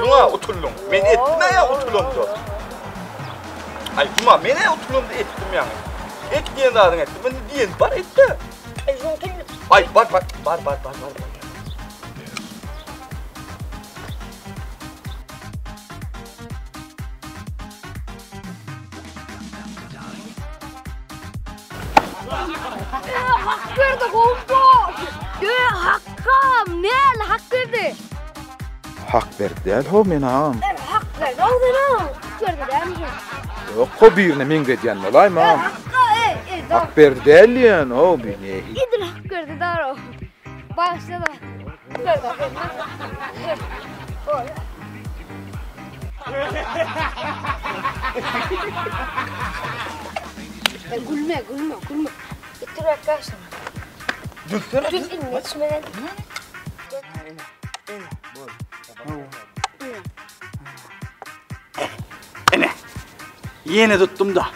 Şuna oturdum. Men etme ya oturdum. Ay kuma mene oturdum da ettim yani. Et diyen adın etti. Ben diyen var etti. Ay var. Hak verdi kompo. Hakkam ne hak verdi? Hak verdi değil ho men ağam. Hak verdi o zaman. Hak verdi değil mi? Yok o birine men gediyen olay mı ağam? Hakka Hak verdi değil yani o birine. İdil hak verdi daro. Başladı. Verdi. Gülme. Getir arkadaşlar. Düksene. Dün inme içmeden. Ene. Yeni tuttum da.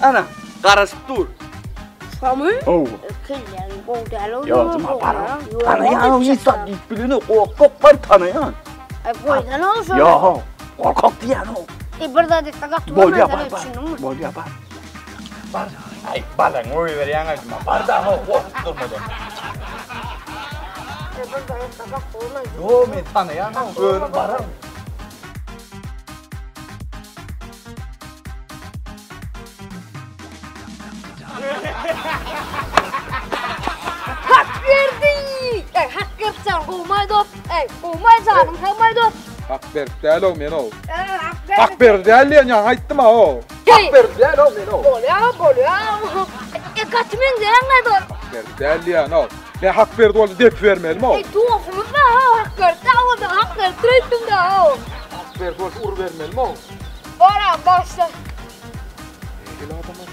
Ana karışıp dur. Samı? Oh. Kılyan boğdalı. Ya cuma para. Tanıyan insan birini korkak tanıyan. Ay boydan olsun. Ya korkak diyen o. Burada da takatı Bol yapar. Bol yapar. Bar. Ay balan oy ver yang cuma. Barda ho durmadan. Burada takatı olmaz. Yo men tanıyan o. Öyle baran. Hak verdi. Hak yapsan olmaydı. Olmaydı. Hak verdi değil o men o. Hak Hak verdi değil yani ayttım ha o. Hak verdi değil o men o. Bolya. Kaçmayın diyen ne dur? Hak verdi değil yani o. Ne hak verdi oldu dep vermeyelim o. Tuhafımız da hak verdi. Hak verdi. Tüytüm da o. Hak verdi oldu ur vermeyelim o. Bora başla. Gel adamlar.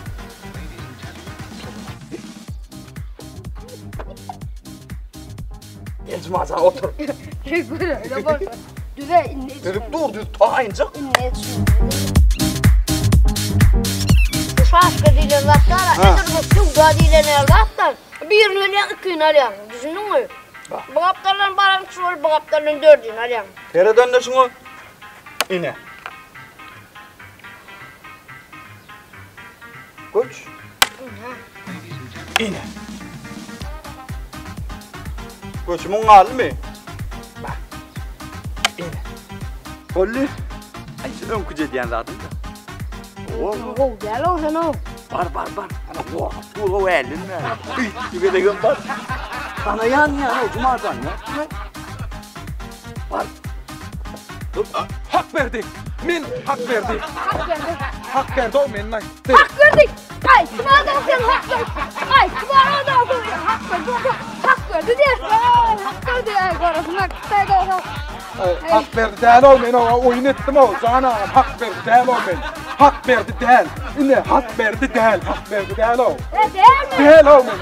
Gel cuma sen otur. Öyle bak. Düve inne içme. Dedik dur tağınca. İnne içme. Şaşkı dilen vatlar. Nedir bu şuda dilen vatlar? Bir nölen iki nölen. Düşündün mü? Bu kaptarların baran şuol, bu kaptarların dördü nölen. Tereden de şunu. İne. Koç. İne. Koçumun hali mi? Bak. İne. Olli. Ay sen önküce diyen zaten da. Oh, gel o sen o. Bar. Ana bu elin mi? Yüge de gön bar. Tanıyan ya o cumadan ya. Bar. Hak verdi. Men hak verdi. Hak verdi. Hak verdi o men lan. Hak verdik. Ay, kim adam sen hak verdi. Ay, kim adam sen hak verdi. Hak verdi diye. Hak verdi. Ay, karasına kıtaydı o. Hak verdi değil o men o. Oyun ettim o. Sana hak verdi değil o men. Hak verdi değil. İne hak verdi değil. Hak verdi değil o. Değil mi? Değil o men.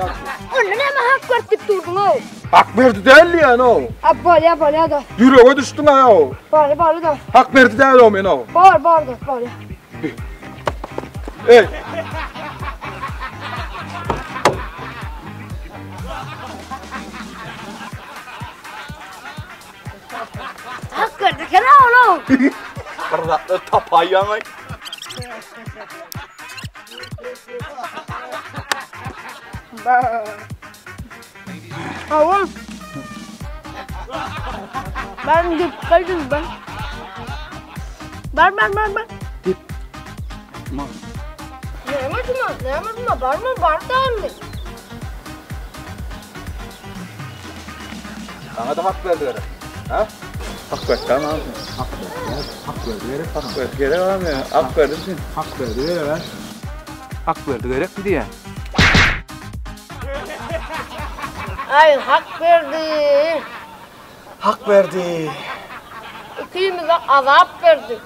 Onun ne hak verdi durdun o. Hak verdi değil yani o. Ab bolya da. Yüreğe düştün ha o. Bolya da. Hak verdi değil o men o. Bağır da bolya. Ey. Hak verdi kere oğlum. Kırdatlı tapayan ay. Oğlum. Ben gidip kaydım ben. Ver. Dip. Ma. Ne yapmadın mı? Var da mı? Sana da hak verdi öyle. Ha? Hak verdi tamam abi. Hak verdi verip hak verdi gerek abi ya. Hak verdi misin? Hak verdi verip ver. Hak verdi gerek mi diye. Ay hak verdi. Hak verdi. İkimize azap verdi.